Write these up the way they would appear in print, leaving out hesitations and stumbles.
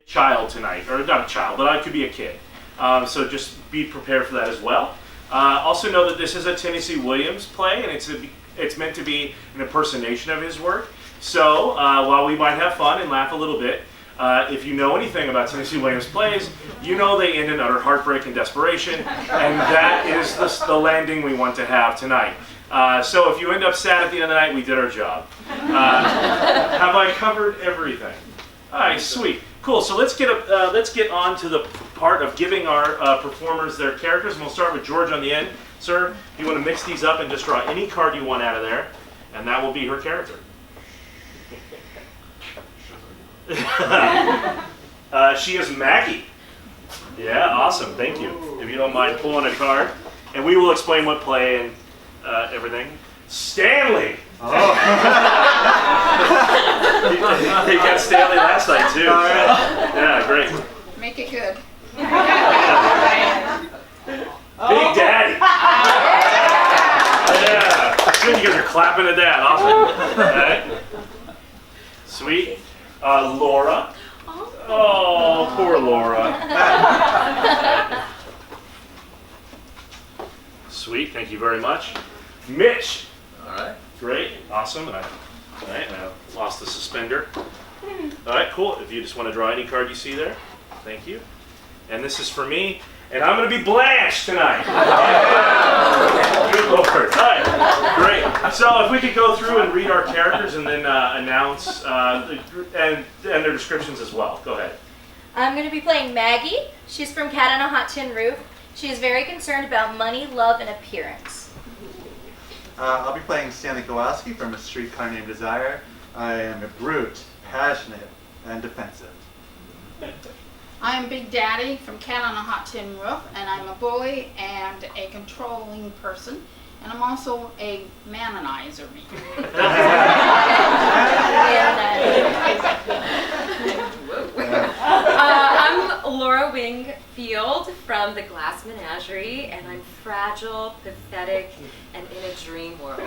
child tonight, or not a child, but I could be a kid. So just be prepared for that as well. Also know that this is a Tennessee Williams play, and it's meant to be an impersonation of his work. So while we might have fun and laugh a little bit, if you know anything about Tennessee Williams plays, you know they end in utter heartbreak and desperation, and that is the landing we want to have tonight. So if you end up sad at the end of the night, we did our job. Have I covered everything? All right, sweet. Cool, so let's get on to the part of giving our performers their characters, and we'll start with George on the end. Sir, you want to mix these up and just draw any card you want out of there, and that will be her character. She is Maggie. Yeah, awesome, thank you. If you don't mind pulling a card, and we will explain what play and everything. Stanley! Oh. He got Stanley last night too. All right. Yeah, great. Make it good. Big Daddy. Yeah. Good, you guys are clapping at that. Awesome. All right. Sweet. Laura. Oh, poor Laura. Sweet. Thank you very much. Mitch. All right. Great. Awesome. All right. I lost the suspender. All right. Cool. If you just want to draw any card you see there, thank you. And this is for me. And I'm going to be Blanche tonight. Good Lord. All right, great. So if we could go through and read our characters and then announce and their descriptions as well. Go ahead. I'm going to be playing Maggie. She's from Cat on a Hot Tin Roof. She is very concerned about money, love, and appearance. I'll be playing Stanley Kowalski from A Streetcar Named Desire. I am a brute, passionate, and defensive. I'm Big Daddy from Cat on a Hot Tin Roof, and I'm a bully and a controlling person, and I'm also a manonizer. I'm Laura Wingfield from The Glass Menagerie, and I'm fragile, pathetic, and in a dream world.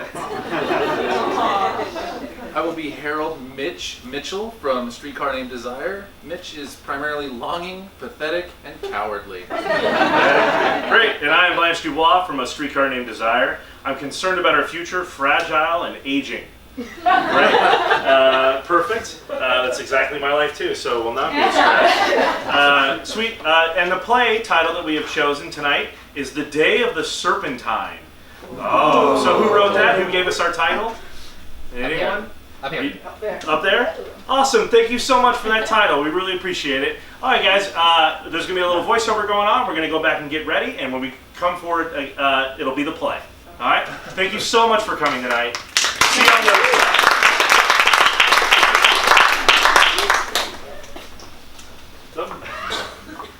I will be Harold Mitchell from A Streetcar Named Desire. Mitch is primarily longing, pathetic, and cowardly. Great, and I am Blanche Dubois from A Streetcar Named Desire. I'm concerned about our future, fragile, and aging. Right? Perfect. That's exactly my life too, so we'll not be stressed. Sweet. And the play title that we have chosen tonight is The Day of the Serpentine. Oh, so who wrote that? Who gave us our title? Anyone? Up here. Up there? Awesome. Thank you so much for that title. We really appreciate it. All right, guys. There's going to be a little voiceover going on. We're going to go back and get ready, and when we come forward, it'll be the play. All right? Thank you so much for coming tonight. See you on the other side.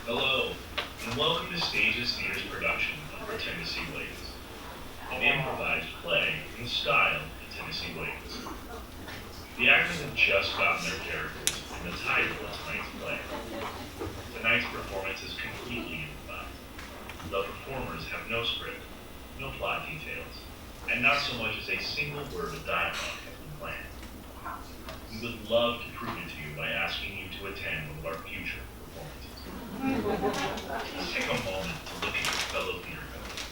Hello, and welcome to Stages Theater's production of Tennessee Williams, an improvised play in the style of Tennessee Williams. The actors have just gotten their characters and the title of tonight's play. Tonight's performance is completely improvised. The performers have no script, no plot details, and not so much as a single word of dialogue has been planned. We would love to prove it to you by asking you to attend one of our future performances. Please take a moment to look at your fellow theatergoers,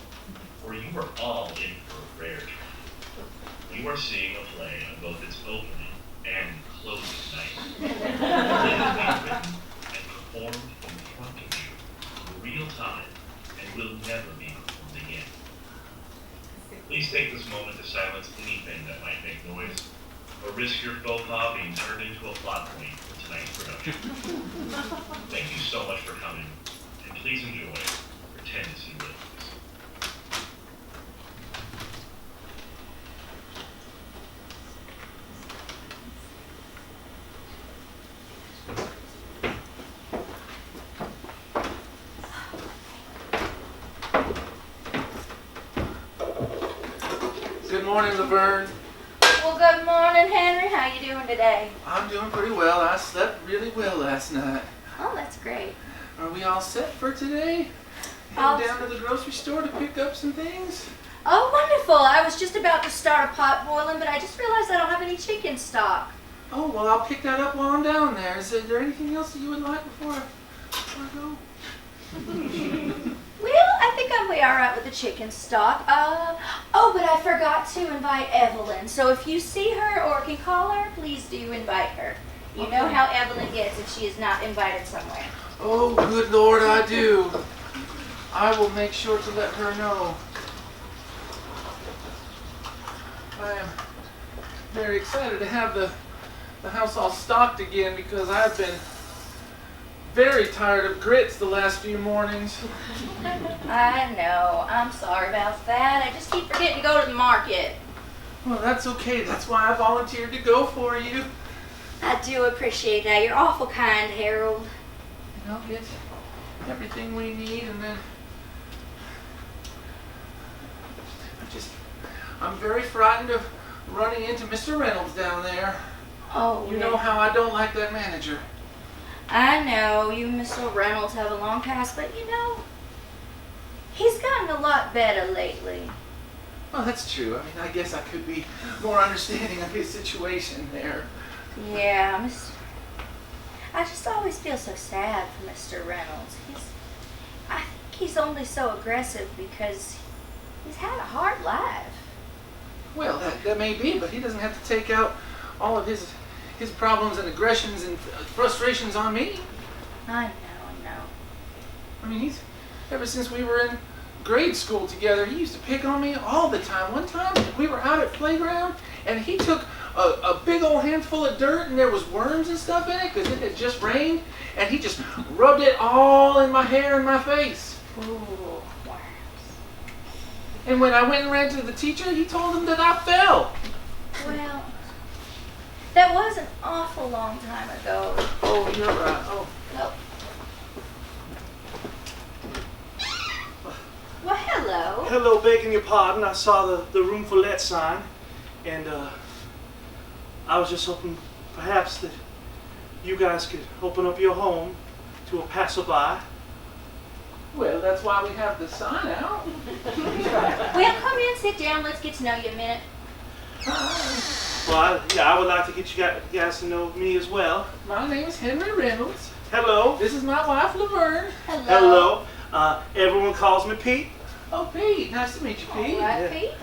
for you are all in for a rare treat. You are seeing a play on both its opening and closing night. The play is being written and performed in front of you in real time and will never be performed again. Please take this moment to silence anything that might make noise or risk your faux pas being turned into a plot point for tonight's production. Thank you so much for coming, and please enjoy your Tennessee Williams. Good morning, Laverne. Well, good morning, Henry. How you doing today? I'm doing pretty well. I slept really well last night. Oh, that's great. Are we all set for today? Heading down to the grocery store to pick up some things? Oh, wonderful. I was just about to start a pot boiling, but I just realized I don't have any chicken stock. Oh, well, I'll pick that up while I'm down there. Is there anything else that you would like before I go? Well, I think I'll be all right with the chicken stock. Oh, but I forgot to invite Evelyn. So if you see her or can call her, please do invite her. You know how Evelyn gets if she is not invited somewhere. Oh, good Lord, I do. I will make sure to let her know. I am very excited to have the house all stocked again because I've been very tired of grits the last few mornings. I know. I'm sorry about that. I just keep forgetting to go to the market. Well, that's okay. That's why I volunteered to go for you. I do appreciate that. You're awful kind, Harold. And I'll get everything we need, and then I'm very frightened of running into Mr. Reynolds down there. Oh, You know how I don't like that manager. I know you and Mr. Reynolds have a long past, but you know, he's gotten a lot better lately. Well, that's true. I mean, I guess I could be more understanding of his situation there. Yeah, I just always feel so sad for Mr. Reynolds. I think he's only so aggressive because he's had a hard life. Well, that may be, but he doesn't have to take out all of his problems and aggressions and frustrations on me. I know. I mean, ever since we were in grade school together, he used to pick on me all the time. One time, we were out at playground, and he took a big old handful of dirt, and there was worms and stuff in it because it had just rained, and he just rubbed it all in my hair and my face. Ooh, worms. And when I went and ran to the teacher, he told him that I fell. Well, that was an awful long time ago. Oh, you're right. Oh. Oh. Well, hello. Hello, begging your pardon. I saw the room for let sign, and I was just hoping perhaps that you guys could open up your home to a passerby. Well, that's why we have the sign out. Well, come in, sit down. Let's get to know you a minute. Well, I would like to get you guys to know me as well. My name is Henry Reynolds. Hello. This is my wife, Laverne. Hello. Hello. Everyone calls me Pete. Oh, Pete. Nice to meet you, Pete. All right, Pete.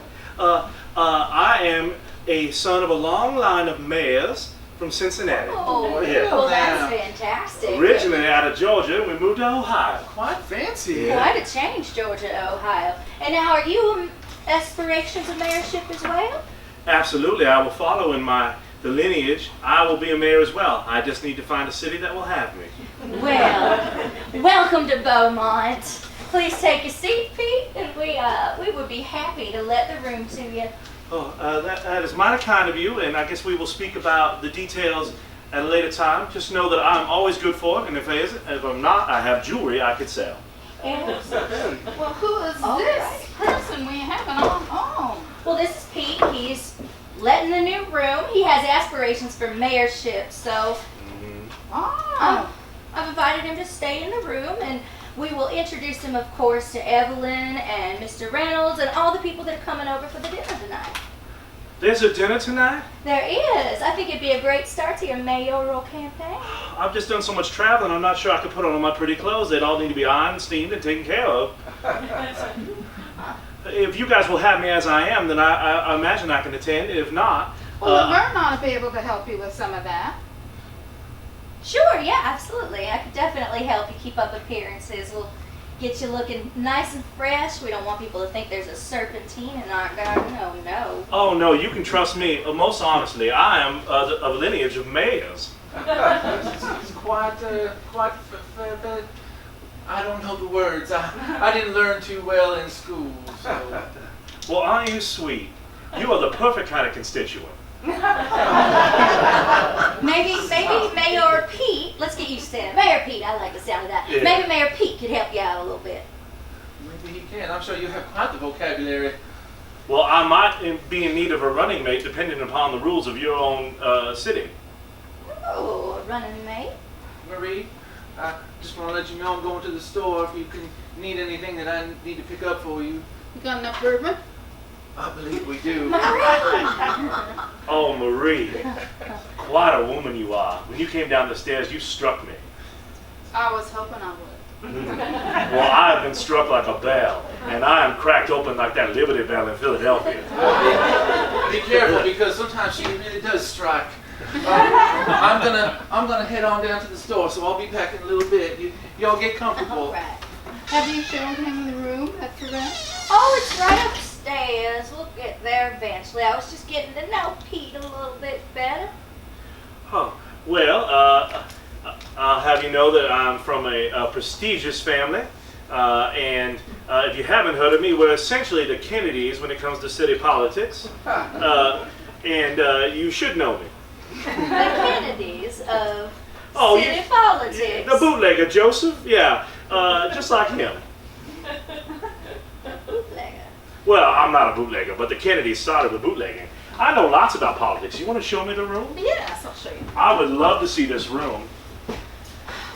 I am a son of a long line of mayors from Cincinnati. Oh, Yeah. well, that's fantastic. Originally out of Georgia, we moved to Ohio. Quite fancy. Quite a change, Georgia to Ohio. And now, are you aspirations of mayorship as well? Absolutely, I will follow in the lineage. I will be a mayor as well. I just need to find a city that will have me. Well, welcome to Beaumont. Please take a seat, Pete, and we would be happy to let the room to you. Oh, that is mighty kind of you, and I guess we will speak about the details at a later time. Just know that I'm always good for it, and if I'm not, I have jewelry I could sell. Yes. Well, who is All this right. person we have on? Well, this is Pete. He's letting the new room. He has aspirations for mayorship, so Oh. I've invited him to stay in the room, and we will introduce him, of course, to Evelyn and Mr. Reynolds and all the people that are coming over for the dinner tonight. There's a dinner tonight? There is. I think it'd be a great start to your mayoral campaign. I've just done so much traveling, I'm not sure I could put on all my pretty clothes. They'd all need to be ironed, steamed, and taken care of. If you guys will have me as I am, then I imagine I can attend. If not, Well, Laverne ought to be able to help you with some of that. Sure, yeah, absolutely. I could definitely help you keep up appearances. We'll get you looking nice and fresh. We don't want people to think there's a serpentine in our garden. Oh, no. oh no, you can trust me. Most honestly, I am of a lineage of mayors. It's quite, I don't know the words. I didn't learn too well in school, so. Well, aren't you sweet? You are the perfect kind of constituent. Maybe Mayor Pete, let's get used to it. Mayor Pete, I like the sound of that. Yeah. Maybe Mayor Pete could help you out a little bit. Maybe he can. I'm sure you have quite the vocabulary. Well, I might be in need of a running mate depending upon the rules of your own city. Oh, a running mate. Marie, I just want to let you know I'm going to the store if you can need anything that I need to pick up for you. You got enough bourbon? I believe we do. Oh, Marie. quite a woman you are. When you came down the stairs, you struck me. I was hoping I would. Well, I have been struck like a bell, and I am cracked open like that Liberty Bell in Philadelphia. Be careful, because sometimes she really does strike. I'm gonna head on down to the store, so I'll be back in a little bit. Y'all get comfortable. All right. Have you shown him the room at the rent? Oh, it's right upstairs. We'll get there eventually. I was just getting to know Pete a little bit better. Oh, well, I'll have you know that I'm from a prestigious family. And if you haven't heard of me, we're essentially the Kennedys when it comes to city politics. And you should know me. The Kennedys of Oh, city politics. The bootlegger, Joseph? Yeah, just like him. Bootlegger. Well, I'm not a bootlegger, but the Kennedys started with bootlegging. I know lots about politics. You want to show me the room? Yes, I'll show you. I would love to see this room.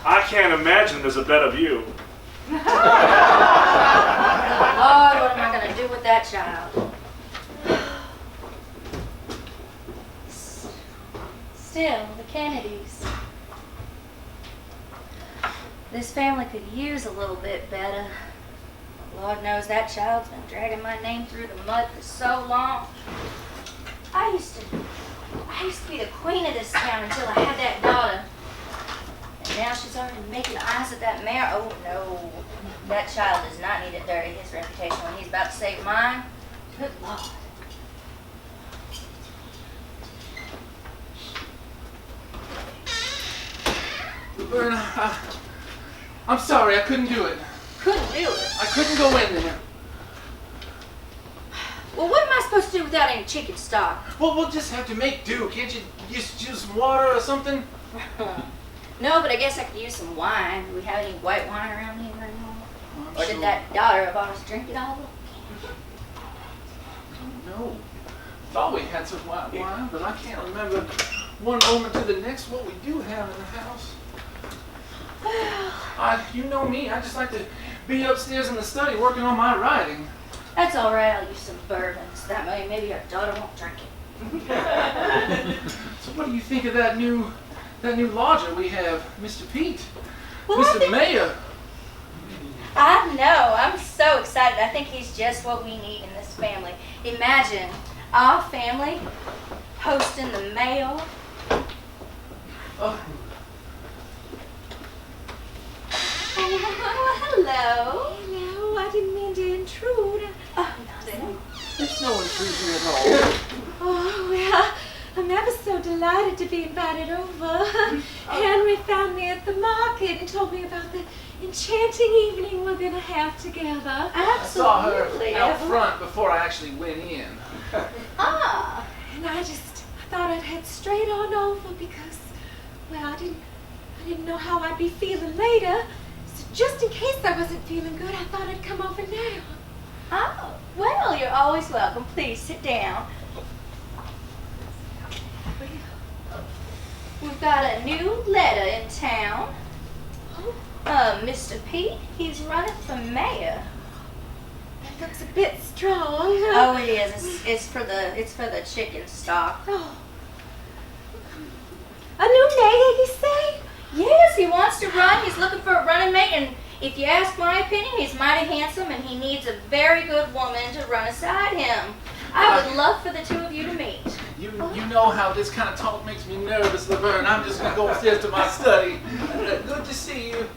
I can't imagine there's a better view. Lord, what am I going to do with that child? Still, the Kennedys. This family could use a little bit better. Lord knows that child's been dragging my name through the mud for so long. I used to be the queen of this town until I had that daughter. And now she's already making eyes at that mayor. Oh no, that child does not need to dirty his reputation when he's about to save mine. Good Lord. Laverne, I'm sorry, I couldn't do it. Couldn't do it. I couldn't go in there. Well, what am I supposed to do without any chicken stock? Well, we'll just have to make do. Can't you just use some water or something? No, but I guess I could use some wine. Do we have any white wine around here anymore? I'm Or sure. did that daughter of ours drink it all? No. Thought we had some white wine, but I can't remember one moment to the next what we do have in the house. You know me, I just like to be upstairs in the study working on my writing. That's all right. I'll use some bourbons. That way maybe our daughter won't drink it. So what do you think of that new lodger we have, Mr. Pete? Well, I Mr. think- Mayor. I know. I'm so excited. I think he's just what we need in this family. Imagine our family hosting the mail. Oh, Oh, hello. Hello, I didn't mean to intrude. Oh, nothing. it's no intrusion at all. Oh, well, I'm ever so delighted to be invited over. Henry found me at the market and told me about the enchanting evening we're going to have together. I saw her Absolutely. out front before I actually went in. Ah. And I thought I'd head straight on over because, well, I didn't know how I'd be feeling later. So just in case I wasn't feeling good, I thought I'd come over now. Oh, well, you're always welcome. Please sit down. We've got a new letter in town. Mr. Pete, he's running for mayor. That looks a bit strong. Oh, it is. It's for the chicken stock. Oh. A new mayor, you say? Yes, he wants to run. He's looking for a running mate, and if you ask my opinion, he's mighty handsome, and he needs a very good woman to run aside him. I would love for the two of you to meet. You know how this kind of talk makes me nervous, Laverne. I'm just going to go upstairs to my study. Good to see you.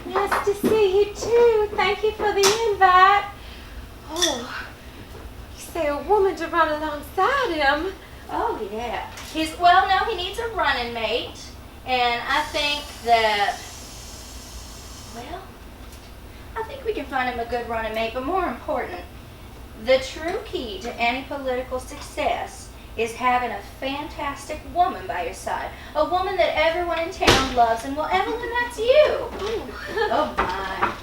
Nice to see you too. Thank you for the invite. Oh, you say a woman to run alongside him. Oh, yeah. No, he needs a running mate, and I think that, well, I think we can find him a good running mate, but more important, the true key to any political success is having a fantastic woman by your side. A woman that everyone in town loves, and well, Evelyn, that's you. Oh, my.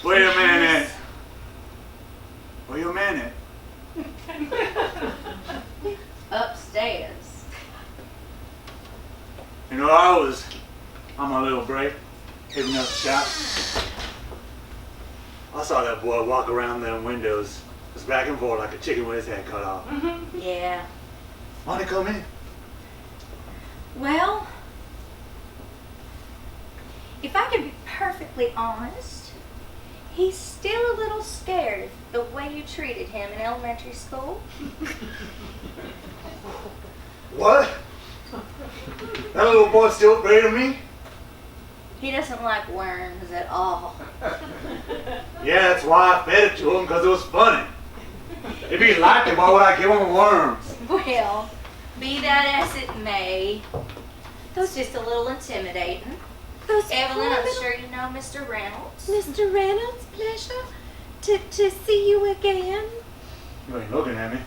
Wait a minute. Wait a minute. Upstairs. You know, I was on my little break, hitting up shop. I saw that boy walk around them windows Just back and forth like a chicken with his head cut off. Yeah. Want to come in? Well, if I can be perfectly honest, he's still a little scared of the way you treated him in elementary school. What? That little boy still afraid of me? He doesn't like worms at all. Yeah, that's why I fed it to him, because it was funny. If he liked it, why would I give him worms? Well, be that as it may, that's just a little intimidating. Those Evelyn, poor I'm little- sure you know Mr. Reynolds. Mr. Reynolds, pleasure to see you again. You ain't looking at me.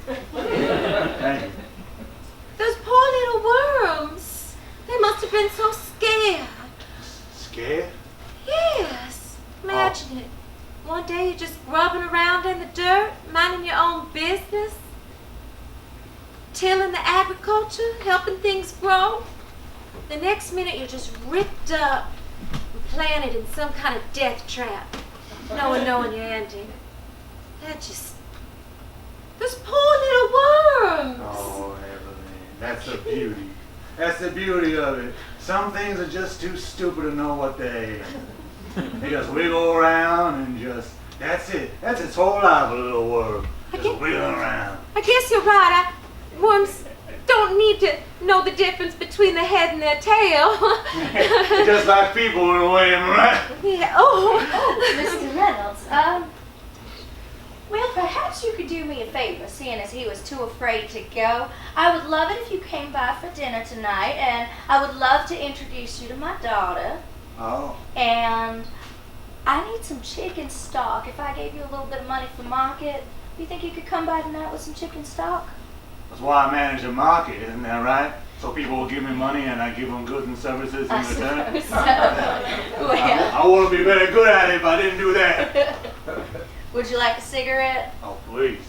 Thank you. Those poor little worms. They must have been so scared. Scared? Yes. Imagine it. One day you're just grubbing around in the dirt, minding your own business, tilling the agriculture, helping things grow. The next minute you're just ripped up and planted in some kind of death trap. No one knowing your ending. That just... Those poor little worms. Oh, Evelyn, that's the beauty. That's the beauty of it. Some things are just too stupid to know what they ain't. They just wiggle around and just, that's it. That's its whole life, a little worm. Just wiggling around. I guess you're right. Worms don't need to know the difference between the head and their tail. Just like people in a way, am I right? Yeah. Oh. Mr. Reynolds, well, perhaps you could do me a favor, seeing as he was too afraid to go. I would love it if you came by for dinner tonight, and I would love to introduce you to my daughter. Oh. And I need some chicken stock. If I gave you a little bit of money for market, do you think you could come by tonight with some chicken stock? That's why I manage a market, isn't that right? So people will give me money and I give them goods and services in I return. suppose so. Well, I wouldn't be very good at it if I didn't do that. would you like a cigarette? Oh, please.